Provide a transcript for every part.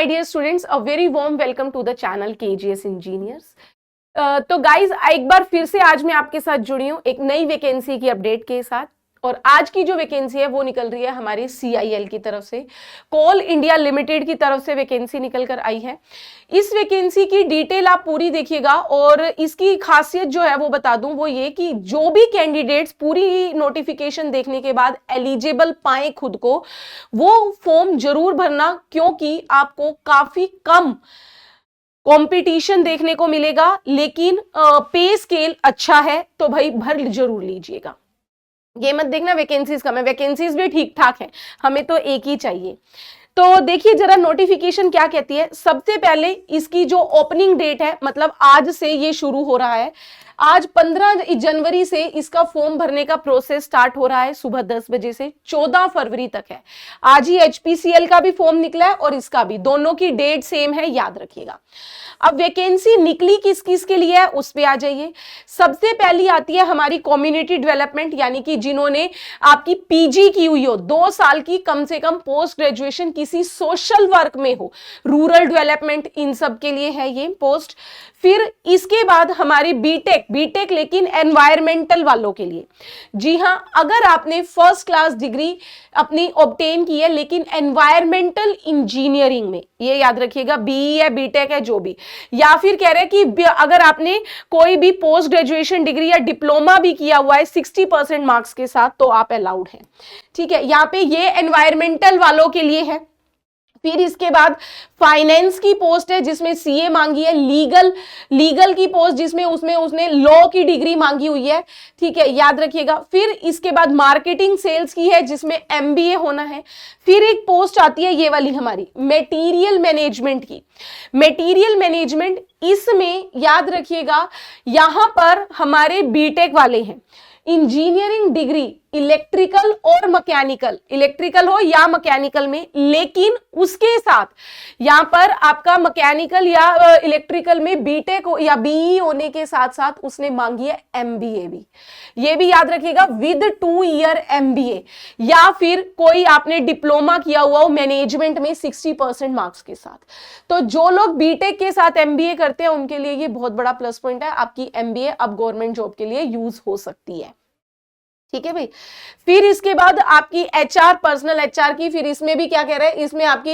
my dear students, a very warm welcome to the channel KGS Engineers. तो guys एक बार फिर से आज मैं आपके साथ जुड़ी हूँ एक नई वैकेंसी की अपडेट के साथ। और आज की जो वैकेंसी है वो निकल रही है हमारी CIL की तरफ से, कोल इंडिया लिमिटेड की तरफ से वैकेंसी निकल कर आई है। इस वैकेंसी की डिटेल आप पूरी देखिएगा और इसकी खासियत जो है वो बता दूं, वो ये कि जो भी कैंडिडेट्स पूरी नोटिफिकेशन देखने के बाद एलिजिबल पाए खुद को, वो फॉर्म जरूर भरना, क्योंकि आपको काफी कम कंपटीशन देखने को मिलेगा, लेकिन पे स्केल अच्छा है, तो भाई भर जरूर लीजिएगा। ये मत देखना वैकेंसीज कम है, वैकेंसीज भी ठीक ठाक है, हमें तो एक ही चाहिए। तो देखिए जरा नोटिफिकेशन क्या कहती है। सबसे पहले इसकी जो ओपनिंग डेट है, मतलब आज से ये शुरू हो रहा है, आज 15 जनवरी से इसका फॉर्म भरने का प्रोसेस स्टार्ट हो रहा है सुबह 10 बजे से 14 फरवरी तक है। आज ही HPCL का भी फॉर्म निकला है और इसका भी, दोनों की डेट सेम है, याद रखिएगा। अब वैकेंसी निकली किस किस के लिए है उस पे आ जाइए। सबसे पहली आती है हमारी कम्युनिटी डेवलपमेंट, यानी कि जिन्होंने आपकी PG की हुई हो, 2 साल की कम से कम पोस्ट ग्रेजुएशन किसी सोशल वर्क में हो, रूरल डेवलपमेंट, इन सब के लिए है ये पोस्ट। फिर इसके बाद हमारी बीटेक लेकिन एनवायरमेंटल वालों के लिए। जी हां, अगर आपने फर्स्ट क्लास डिग्री अपनी ऑब्टेन की है लेकिन एनवायरमेंटल इंजीनियरिंग में, ये याद रखिएगा, BE है, बीटेक है, जो भी, या फिर कह रहे हैं कि अगर आपने कोई भी पोस्ट ग्रेजुएशन डिग्री या डिप्लोमा भी किया हुआ है 60% मार्क्स के साथ, तो आप अलाउड हैं। ठीक है, यहाँ पे ये एनवायरमेंटल वालों के लिए है। फिर इसके बाद फाइनेंस की पोस्ट है जिसमें CA मांगी है, लीगल की पोस्ट जिसमें उसने लॉ की डिग्री मांगी हुई है। ठीक है, याद रखिएगा। फिर इसके बाद मार्केटिंग सेल्स की है जिसमें MBA होना है। फिर एक पोस्ट आती है ये वाली हमारी मटेरियल मैनेजमेंट की। मटेरियल मैनेजमेंट, इसमें याद रखिएगा यहां पर हमारे बीटेक वाले हैं, इंजीनियरिंग डिग्री इलेक्ट्रिकल और मैकेनिकल, इलेक्ट्रिकल हो या मैकेनिकल में, लेकिन उसके साथ यहां पर आपका मैकेनिकल या इलेक्ट्रिकल में बीटेक या BE होने के साथ साथ उसने मांगी है MBA भी। ये भी याद रखिएगा, विद 2 ईयर MBA, या फिर कोई आपने डिप्लोमा किया हुआ हो मैनेजमेंट में 60% मार्क्स के साथ। तो जो लोग बीटेक के साथ MBA करते हैं उनके लिए ये बहुत बड़ा प्लस पॉइंट है, आपकी MBA अब गवर्नमेंट जॉब के लिए यूज हो सकती है। ठीक है भाई। फिर इसके बाद आपकी HR, पर्सनल HR की, फिर इसमें भी क्या कह रहे हैं, इसमें आपकी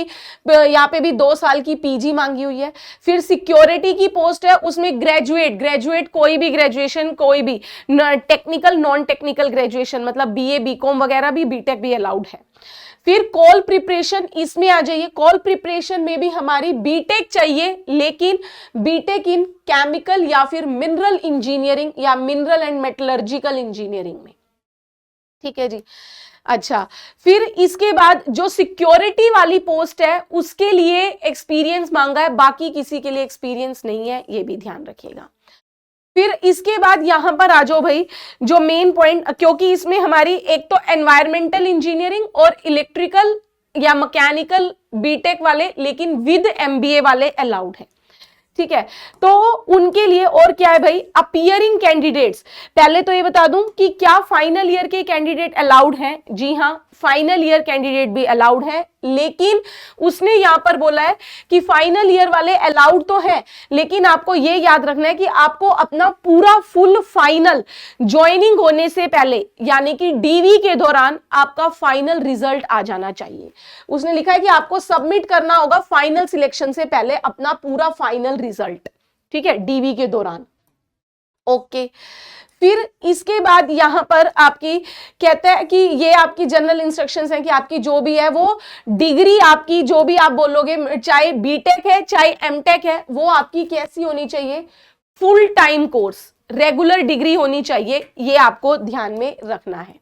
यहाँ पे भी 2 साल की PG मांगी हुई है। फिर सिक्योरिटी की पोस्ट है, उसमें ग्रेजुएट कोई भी ग्रेजुएशन, कोई भी टेक्निकल नॉन टेक्निकल ग्रेजुएशन, मतलब BA BCom वगैरह भी, बीटेक भी अलाउड है। फिर कॉल प्रिपरेशन, इसमें आ जाइए। कॉल प्रिपरेशन में भी हमारी बीटेक चाहिए, लेकिन बीटेक इन केमिकल या फिर मिनरल इंजीनियरिंग या मिनरल एंड मेटलर्जिकल इंजीनियरिंग में। ठीक है जी। अच्छा, फिर इसके बाद जो सिक्योरिटी वाली पोस्ट है उसके लिए एक्सपीरियंस मांगा है, बाकी किसी के लिए एक्सपीरियंस नहीं है, ये भी ध्यान रखिएगा। फिर इसके बाद यहां पर आ जाओ भाई, जो मेन पॉइंट, क्योंकि इसमें हमारी एक तो एनवायरमेंटल इंजीनियरिंग और इलेक्ट्रिकल या मैकेनिकल बीटेक वाले लेकिन विद MBA वाले अलाउड है। ठीक है, तो उनके लिए और क्या है भाई, अपियरिंग कैंडिडेट्स। पहले तो ये बता दूं कि क्या फाइनल ईयर के कैंडिडेट अलाउड हैं। जी हां, फाइनल ईयर कैंडिडेट भी अलाउड है, लेकिन उसने यहां पर बोला है कि फाइनल ईयर वाले अलाउड तो है, लेकिन आपको ये याद रखना है कि आपको अपना पूरा फुल फाइनल ज्वाइनिंग होने से पहले, यानी कि DV के दौरान आपका फाइनल रिजल्ट आ जाना चाहिए। उसने लिखा है कि आपको सबमिट करना होगा फाइनल सिलेक्शन से पहले अपना पूरा फाइनल रिजल्ट। ठीक है, DV के दौरान। ओके। फिर इसके बाद यहां पर आपकी कहता है कि ये आपकी जनरल इंस्ट्रक्शंस हैं कि आपकी जो भी है वो डिग्री, आपकी जो भी आप बोलोगे, चाहे बीटेक है चाहे MTech है, वो आपकी कैसी होनी चाहिए, full time course, regular degree होनी चाहिए, ये आपको ध्यान में रखना है।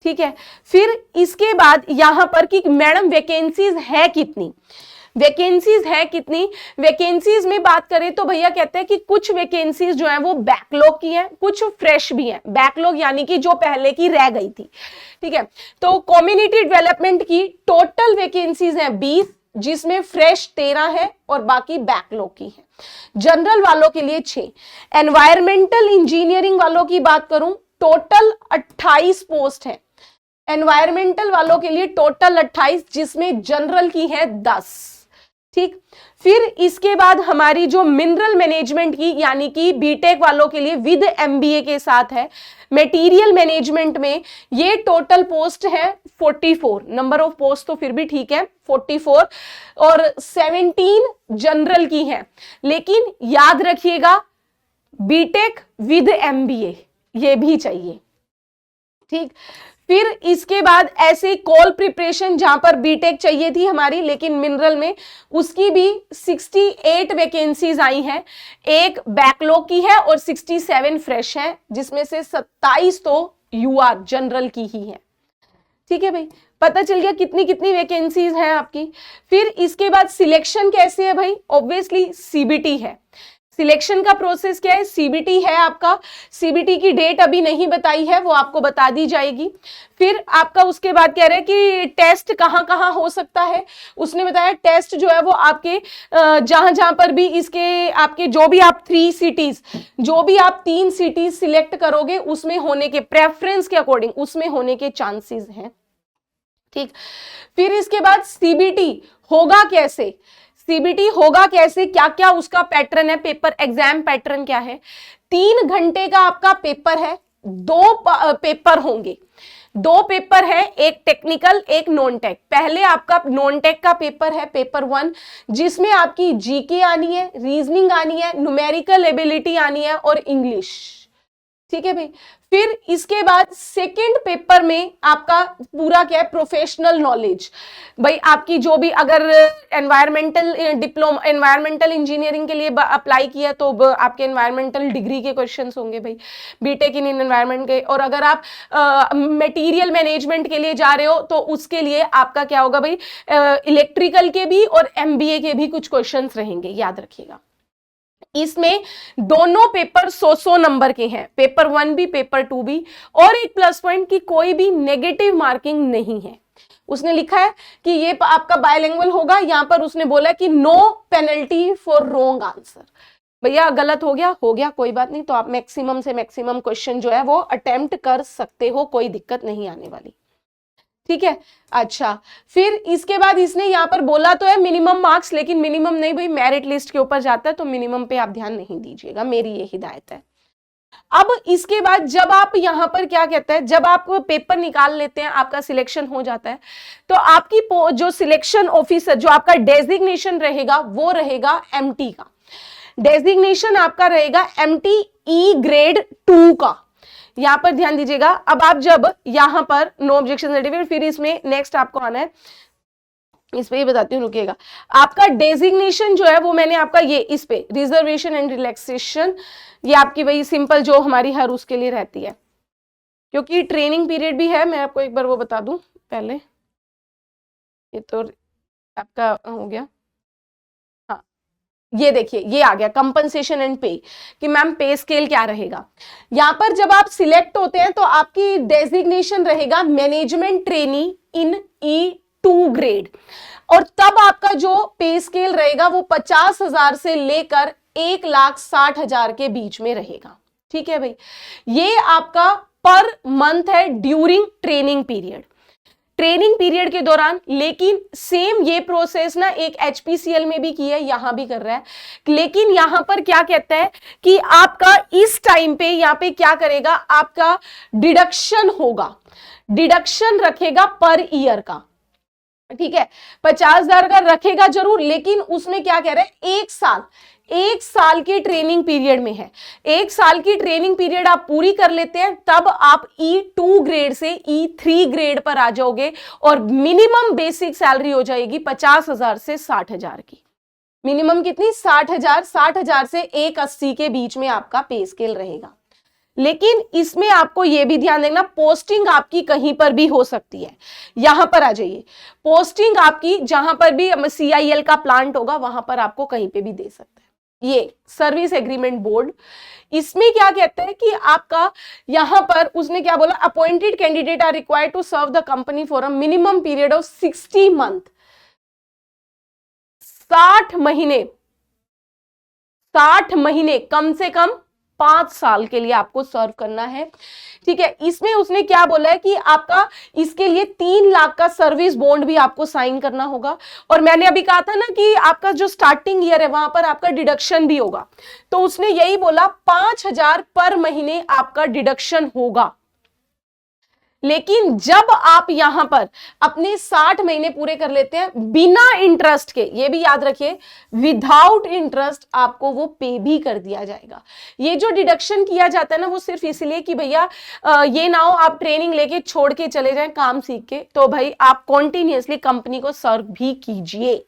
ठीक है। फिर इसके बाद यहां पर कि मैडम वैकेंसीज है कितनी, वैकेंसीज है कितनी। वैकेंसीज में बात करें तो भैया कहते हैं कि कुछ वैकेंसीज जो है वो बैकलॉग की हैं, कुछ फ्रेश भी हैं। बैकलॉग यानी कि जो पहले की रह गई थी। ठीक है, तो कम्युनिटी डेवलपमेंट की टोटल वैकेंसीज हैं 20, जिसमें फ्रेश 13 है और बाकी बैकलॉग की है। जनरल वालों के लिए 6। एनवायरमेंटल इंजीनियरिंग वालों की बात करूं, टोटल 28 पोस्ट है। एनवायरमेंटल वालों के लिए टोटल 28, जिसमें जनरल की है 10। ठीक। फिर इसके बाद हमारी जो मिनरल मैनेजमेंट की यानी कि बीटेक वालों के लिए विद एमबीए के साथ है, मटेरियल मैनेजमेंट में ये टोटल पोस्ट है 44, नंबर ऑफ पोस्ट तो फिर भी ठीक है 44, और 17 जनरल की है। लेकिन याद रखिएगा बीटेक विद एमबीए ये भी चाहिए, ठीक। फिर इसके बाद ऐसे कॉल प्रिपरेशन जहां पर बीटेक चाहिए थी हमारी, लेकिन मिनरल में उसकी भी 68 वैकेंसीज आई हैं, एक बैकलॉग की है और 67 फ्रेश है, जिसमें से 27 तो यूआर जनरल की ही है। ठीक है भाई, पता चल गया कितनी कितनी वैकेंसीज हैं आपकी। फिर इसके बाद सिलेक्शन कैसे है भाई, ऑब्वियसली सीबीटी है। सिलेक्शन का प्रोसेस क्या है, सीबीटी है आपका, सीबीटी की डेट अभी नहीं बताई है, वो आपको बता दी जाएगी। फिर आपका उसके बाद कह रहे हैं कि टेस्ट कहां कहां हो सकता है, उसने बताया टेस्ट जो है वो आपके जहां जहां पर भी इसके आपके जो भी आप 3 सिटीज, जो भी आप 3 सिटीज सिलेक्ट करोगे उसमें होने के प्रेफरेंस के अकॉर्डिंग उसमें होने के चांसेस हैं, ठीक। फिर इसके बाद सीबीटी होगा कैसे, सीबीटी होगा कैसे, क्या क्या उसका पैटर्न है, पेपर एग्जाम पैटर्न क्या है। 3 घंटे का आपका पेपर है, 2 पेपर होंगे, 2 पेपर है, एक टेक्निकल एक नॉन टेक। पहले आपका नॉन टेक का पेपर है पेपर 1, जिसमें आपकी जीके आनी है, रीजनिंग आनी है, न्यूमेरिकल एबिलिटी आनी है और इंग्लिश, ठीक है भाई। फिर इसके बाद सेकंड पेपर में आपका पूरा क्या है, प्रोफेशनल नॉलेज। भाई आपकी जो भी अगर एनवायरमेंटल डिप्लोमा एनवायरमेंटल इंजीनियरिंग के लिए अप्लाई किया तो आपके एनवायरमेंटल डिग्री के क्वेश्चंस होंगे भाई, बीटेक इन एनवायरमेंट के। और अगर आप मटेरियल मैनेजमेंट के लिए जा रहे हो तो उसके लिए आपका क्या होगा भाई, इलेक्ट्रिकल के भी और एमबीए के भी कुछ क्वेश्चंस रहेंगे, याद रखिएगा। इसमें दोनों पेपर 100 नंबर के हैं, पेपर 1 भी पेपर 2 भी। और एक प्लस पॉइंट की कोई भी नेगेटिव मार्किंग नहीं है। उसने लिखा है कि ये आपका बायलिंगुअल होगा, यहां पर उसने बोला कि no penalty for wrong answer. भैया गलत हो गया कोई बात नहीं, तो आप मैक्सिमम से मैक्सिमम क्वेश्चन जो है वो अटेम्प्ट कर सकते हो, कोई दिक्कत नहीं आने वाली, ठीक है। अच्छा, फिर इसके बाद इसने यहां पर बोला तो है मिनिमम मार्क्स, लेकिन मिनिमम नहीं भाई, मेरिट लिस्ट के ऊपर जाता है, तो मिनिमम पे आप ध्यान नहीं दीजिएगा, मेरी ये हिदायत है। अब इसके बाद जब आप यहां पर क्या कहता है, जब आप पेपर निकाल लेते हैं, आपका सिलेक्शन हो जाता है, तो आपकी जो सिलेक्शन ऑफिसर जो आपका डेजिग्नेशन रहेगा वो रहेगा एमटी का, डेजिग्नेशन आपका रहेगा एमटी ई ग्रेड 2 का। यहां पर ध्यान दीजिएगा। अब आप जब यहां पर नो ऑब्जेक्शन सर्टिफिकेट, फिर इसमें नेक्स्ट आपको आना है, इस पे ही बताती हूँ, रुकिएगा। आपका डेजिग्नेशन जो है वो मैंने आपका ये इस पे रिजर्वेशन एंड रिलैक्सेशन, ये आपकी वही सिंपल जो हमारी हर उसके लिए रहती है, क्योंकि ट्रेनिंग पीरियड भी है। मैं आपको एक बार वो बता दूं पहले, ये तो आपका हो गया, ये देखिए ये आ गया कंपनसेशन एंड पे, कि मैम पे स्केल क्या रहेगा। यहां पर जब आप सिलेक्ट होते हैं तो आपकी डेजिग्नेशन रहेगा मैनेजमेंट ट्रेनी इन E2 ग्रेड, और तब आपका जो पे स्केल रहेगा वो 50,000 से लेकर 1,60,000 के बीच में रहेगा, ठीक है भाई। ये आपका पर मंथ है during training period, training period के दौरान। लेकिन सेम ये प्रोसेस ना एक एचपीसीएल में भी की है, यहां भी कर रहा है, लेकिन यहां पर क्या कहता है कि आपका इस टाइम पे यहां पे क्या करेगा, आपका डिडक्शन होगा, डिडक्शन रखेगा पर ईयर का, ठीक है। 50,000 का रखेगा जरूर, लेकिन उसमें क्या कह रहे हैं, 1 साल की ट्रेनिंग पीरियड में है, 1 साल की ट्रेनिंग पीरियड आप पूरी कर लेते हैं, तब आप E2 ग्रेड से E3 ग्रेड पर आ जाओगे, और मिनिमम बेसिक सैलरी हो जाएगी 50,000 से 60,000 की। मिनिमम कितनी, 60,000 से 180 के बीच में आपका पे स्केल रहेगा। लेकिन इसमें आपको यह भी ध्यान देना, पोस्टिंग आपकी कहीं पर भी हो सकती है। यहां पर आ जाइए, पोस्टिंग आपकी जहां पर भी CIL का प्लांट होगा वहां पर आपको कहीं पे भी दे सकते हैं। ये सर्विस एग्रीमेंट बोर्ड, इसमें क्या कहते हैं कि आपका यहां पर उसने क्या बोला, appointed candidate are required to serve the company for a minimum period of 60 month, 60 महीने, 60 महीने, कम से कम 5 साल के लिए आपको सर्व करना है। ठीक है, इसमें उसने क्या बोला है कि आपका इसके लिए 3 लाख का सर्विस बॉन्ड भी आपको साइन करना होगा। और मैंने अभी कहा था ना कि आपका जो स्टार्टिंग ईयर है वहां पर आपका डिडक्शन भी होगा, तो उसने यही बोला 5,000 पर महीने आपका डिडक्शन होगा। लेकिन जब आप यहां पर अपने 60 महीने पूरे कर लेते हैं बिना इंटरेस्ट के, ये भी याद रखिए, विदाउट इंटरेस्ट आपको वो पे भी कर दिया जाएगा। ये जो डिडक्शन किया जाता है ना, वो सिर्फ इसलिए कि भैया ये ना हो आप ट्रेनिंग लेके छोड़ के चले जाएं काम सीख के, तो भाई आप कॉन्टिन्यूसली कंपनी को सर्व भी कीजिए।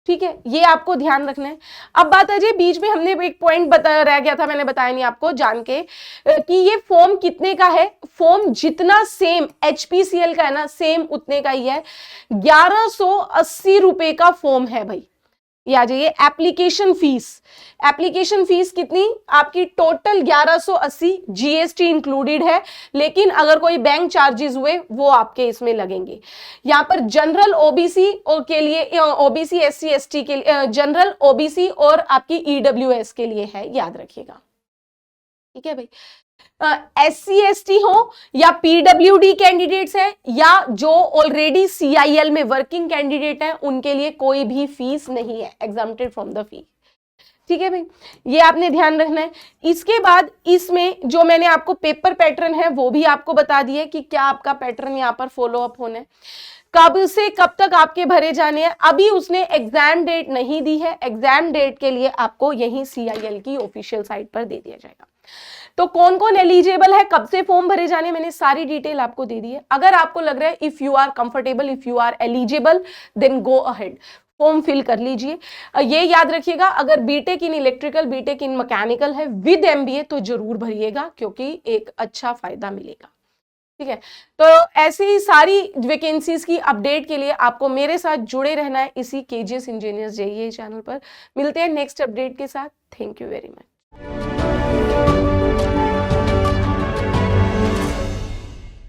ठीक है, ये आपको ध्यान रखना है। अब बात आ जाए, बीच में हमने एक पॉइंट रह गया था, मैंने बताया नहीं आपको जान के, कि ये फॉर्म कितने का है। फॉर्म जितना सेम एचपीसीएल का है ना, सेम उतने का ही है। 1180 रुपए का फॉर्म है भाई। ये आ जाइए, एप्लीकेशन फीस कितनी आपकी, टोटल 1180, जीएसटी इंक्लूडेड है। लेकिन अगर कोई बैंक चार्जेस हुए वो आपके इसमें लगेंगे। यहां पर जनरल ओबीसी के लिए, ओबीसी एससी एसटी के लिए, जनरल ओबीसी और आपकी ईडब्ल्यूएस के लिए है, याद रखिएगा। ठीक है भाई, एससी एसटी हो या पीडब्ल्यूडी कैंडिडेट्स है या जो ऑलरेडी सीआईएल में वर्किंग कैंडिडेट है, उनके लिए कोई भी फीस नहीं है, एग्जम्प्टेड फ्रॉम द फी। ठीक है भाई, ये आपने ध्यान रखना है। इसके बाद इसमें जो मैंने आपको पेपर पैटर्न है वो भी आपको बता दिए कि क्या आपका पैटर्न यहाँ पर फॉलो अप होना है, कब से कब तक आपके भरे जाने हैं। अभी उसने एग्जाम डेट नहीं दी है, एग्जाम डेट के लिए आपको यही सीआईएल की ऑफिशियल साइट पर दे दिया जाएगा। तो कौन कौन एलिजिबल है, कब से फॉर्म भरे जाने, मैंने सारी डिटेल आपको दे दी है। अगर आपको लग रहा है if you are comfortable, if you are eligible, then go ahead, form fill कर लीजिए। ये याद रखिएगा, अगर BTech in electrical, BTech in mechanical है विद एमबीए तो जरूर भरिएगा, क्योंकि एक अच्छा फायदा मिलेगा। ठीक है, तो ऐसी सारी वैकेंसीज की अपडेट के लिए आपको मेरे साथ जुड़े रहना है इसी केजीएस इंजीनियर्स जेईई चैनल पर। मिलते हैं नेक्स्ट अपडेट के साथ। Thank you very much.